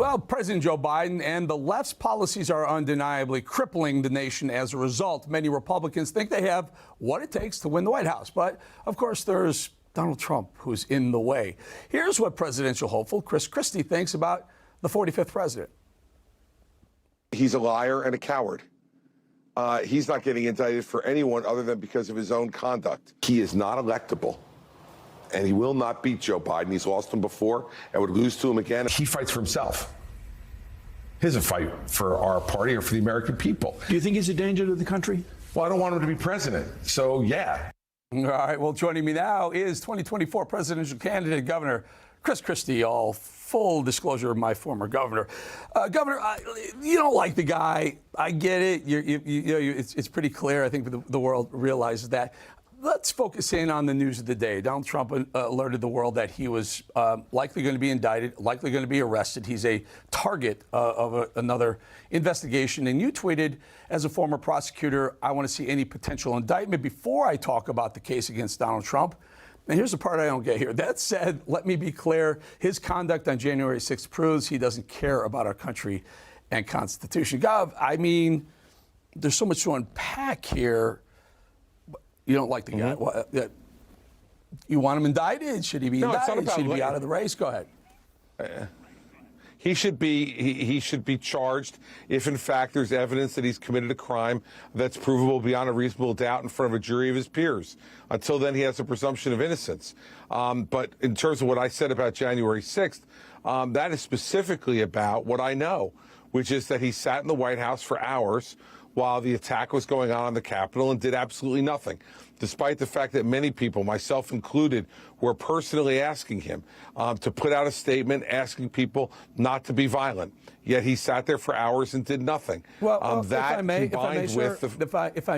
Well, President Joe Biden and the left's policies are undeniably crippling the nation as a result. Many Republicans think they have what it takes to win the White House. But, of course, there's Donald Trump, who's in the way. Here's what presidential hopeful Chris Christie thinks about the 45th president. He's a liar and a coward. He's not getting indicted for anyone other than because of his own conduct. He is not electable. And he will not beat Joe Biden. He's lost him before and would lose to him again. He fights for himself. He doesn't fight for our party or for the American people. Do you think he's a danger to the country? Well, I don't want him to be president. So, yeah. All right. Well, joining me now is 2024 presidential candidate Governor Chris Christie. All full disclosure, my former governor. Governor, you don't like the guy. I get it. It's pretty clear. I think the world realizes that. Let's focus in on the news of the day. Donald Trump alerted the world that he was likely going to be indicted, likely going to be arrested. He's a target of another investigation. And you tweeted, as a former prosecutor, I want to see any potential indictment before I talk about the case against Donald Trump. And here's the part I don't get here. That said, let me be clear. His conduct on January 6th proves he doesn't care about our country and Constitution. Gov, I mean, there's so much to unpack here. You don't like the guy. Mm-hmm. You want him indicted? Should he be indicted? Should he be out of the race? Go ahead. He should be charged if, in fact, there's evidence that he's committed a crime that's provable beyond a reasonable doubt in front of a jury of his peers. Until then, he has a presumption of innocence. But in terms of what I said about January 6th, that is specifically about what I know, which is that he sat in the White House for hours while the attack was going on the Capitol and did absolutely nothing, despite the fact that many people, myself included, were personally asking him to put out a statement asking people not to be violent. Yet he sat there for hours and did nothing. Well, if I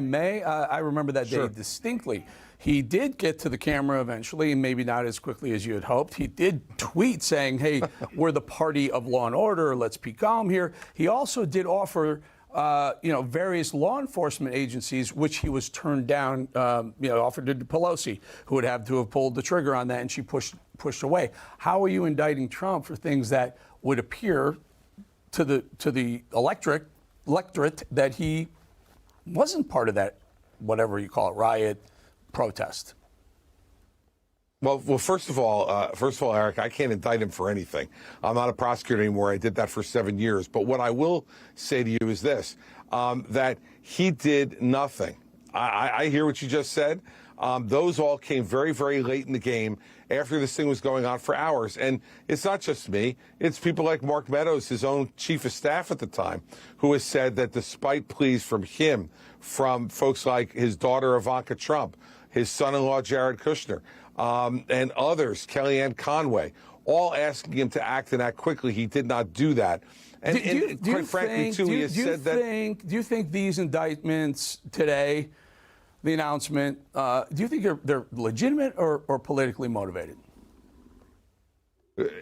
may, I remember that day distinctly. He did get to the camera eventually, and maybe not as quickly as you had hoped. He did tweet saying, hey, we're the party of law and order. Let's be calm here. He also did offer various law enforcement agencies, which he was turned down, offered to Pelosi, who would have to have pulled the trigger on that, and she pushed away. How are you indicting Trump for things that would appear to the electorate that he wasn't part of that, whatever you call it, riot, protest? Well, first of all, Eric, I can't indict him for anything. I'm not a prosecutor anymore. I did that for 7 years. But what I will say to you is this, that he did nothing. I hear what you just said. Those all came very, very late in the game after this thing was going on for hours. And it's not just me. It's people like Mark Meadows, his own chief of staff at the time, who has said that despite pleas from him, from folks like his daughter Ivanka Trump, his son-in-law Jared Kushner, and others, Kellyanne Conway, all asking him to act and act quickly. He did not do that. And quite frankly, too, he has said that. Do you think these indictments today, the announcement, do you think they're legitimate or politically motivated?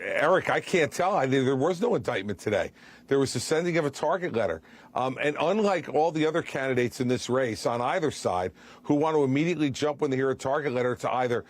Eric, I can't tell. There was no indictment today. There was the sending of a target letter. And unlike all the other candidates in this race on either side who want to immediately jump when they hear a target letter to either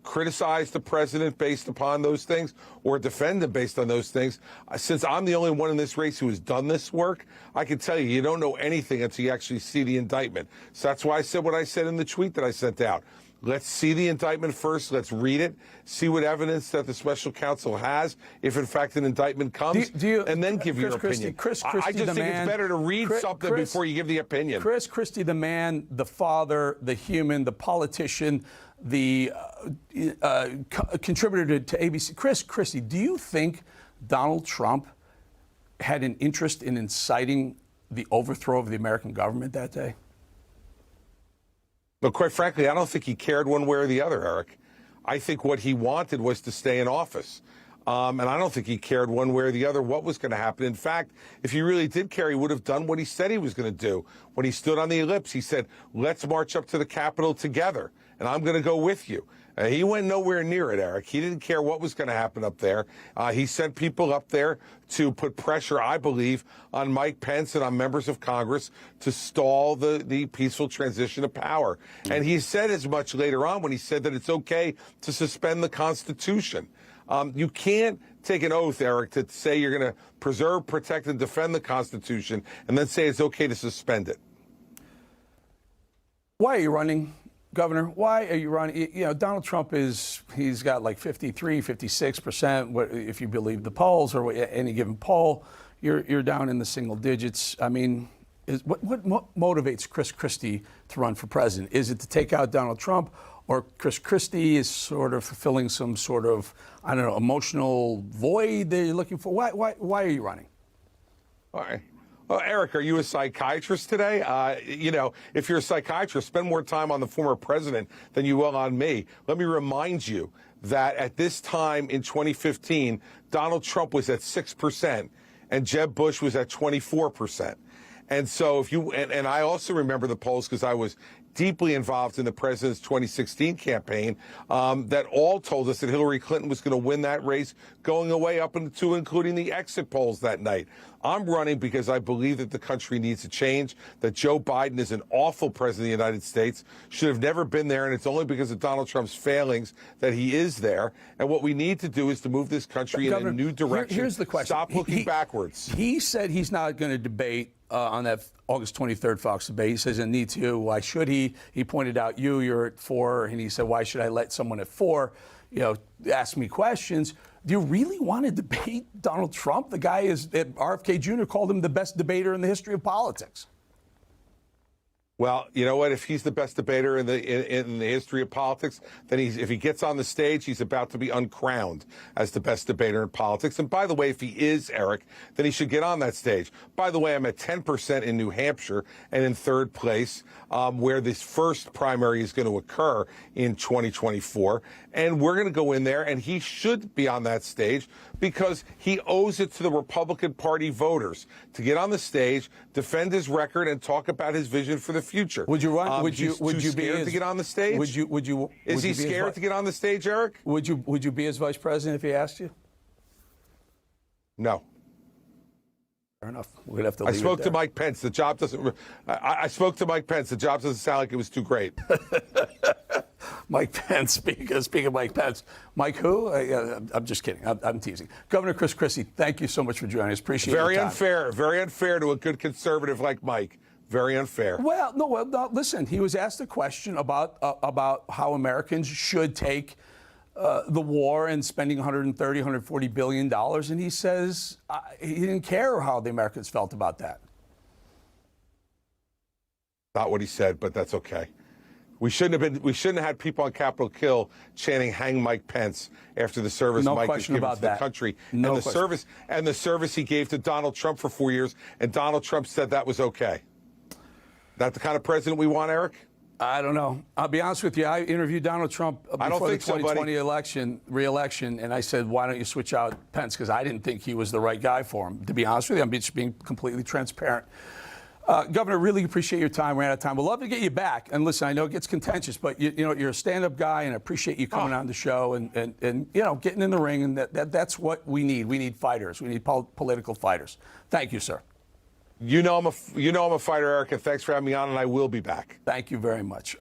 criticize the president based upon those things or defend him based on those things. Since I'm the only one in this race who has done this work, I can tell you don't know anything until you actually see the indictment. So that's why I said what I said in the tweet that I sent out. Let's see the indictment first. Let's read it, see what evidence that the special counsel has, if in fact an indictment comes, and then give your opinion. Chris Christie, I just think it's better to read something before you give the opinion. Chris Christie, the man, the father, the human, the politician, the contributor to ABC. Chris Christie, do you think Donald Trump had an interest in inciting the overthrow of the American government that day? But quite frankly, I don't think he cared one way or the other, Eric. I think what he wanted was to stay in office. And I don't think he cared one way or the other what was going to happen. In fact, if he really did care, he would have done what he said he was going to do. When he stood on the ellipse, he said, let's march up to the Capitol together, and I'm going to go with you. He went nowhere near it, Eric. He didn't care what was going to happen up there. He sent people up there to put pressure, I believe, on Mike Pence and on members of Congress to stall the peaceful transition of power. And he said as much later on when he said that it's okay to suspend the Constitution. You can't take an oath, Eric, to say you're going to preserve, protect, and defend the Constitution and then say it's okay to suspend it. Why are you running, Governor? Why are you running? You know, Donald Trump he's got like 53, 56%, if you believe the polls or any given poll. You're down in the single digits. I mean, what motivates Chris Christie to run for president? Is it to take out Donald Trump, or Chris Christie is sort of fulfilling some sort of, I don't know, emotional void that you're looking for? Why are you running? All right. Well, Eric, are you a psychiatrist today? You know, if you're a psychiatrist, spend more time on the former president than you will on me. Let me remind you that at this time in 2015, Donald Trump was at 6% and Jeb Bush was at 24%. And so if you, and I also remember the polls because I was deeply involved in the president's 2016 campaign, that all told us that Hillary Clinton was going to win that race, going away up into including the exit polls that night. I'm running because I believe that the country needs a change, that Joe Biden is an awful president of the United States, should have never been there, and it's only because of Donald Trump's failings that he is there. And what we need to do is to move this country Governor, in a new direction. Here's the question. Stop looking backwards. He said he's not going to debate on that August 23rd Fox debate. He says, I need to. Why should he? He pointed out you're at 4, and he said, why should I let someone at 4, ask me questions? Do you really want to debate Donald Trump? The guy RFK Jr. called him the best debater in the history of politics. Well, you know what? If he's the best debater in the history of politics, then if he gets on the stage, he's about to be uncrowned as the best debater in politics. And by the way, if he is, Eric, then he should get on that stage. By the way, I'm at 10% in New Hampshire and in 3rd place, where this first primary is going to occur in 2024. And we're going to go in there, and he should be on that stage because he owes it to the Republican Party voters to get on the stage, defend his record, and talk about his vision for the future. Would you run? Would you be scared to get on the stage? Is he scared to get on the stage, Eric? Would you be his vice president if he asked you? No. Fair enough. We're gonna have to leave I spoke it to there. Mike Pence. The job doesn't. I spoke to Mike Pence. The job doesn't sound like it was too great. Mike Pence, speaking of Mike Pence. Mike who? I'm just kidding. I'm teasing. Governor Chris Christie, thank you so much for joining us. Appreciate your time. Very unfair to a good conservative like Mike. Very unfair. Well, no, listen, he was asked a question about how Americans should take the war and spending $140 billion, and he says he didn't care how the Americans felt about that. Not what he said, but that's okay. We shouldn't have had people on Capitol Hill chanting "Hang Mike Pence" after the service No Mike has question given about to the that. country, No and the service he gave to Donald Trump for 4 years, and Donald Trump said that was okay. That the kind of president we want, Eric? I don't know. I'll be honest with you. I interviewed Donald Trump before the 2020 re-election, and I said, why don't you switch out Pence? Because I didn't think he was the right guy for him. To be honest with you, I'm just being completely transparent. Governor, really appreciate your time. We're out of time. We'd love to get you back. And listen, I know it gets contentious, but you're a stand-up guy, and I appreciate you coming on the show and getting in the ring. And that's what we need. We need fighters. We need political fighters. Thank you, sir. You know I'm a fighter, Eric, and thanks for having me on, and I will be back. Thank you very much.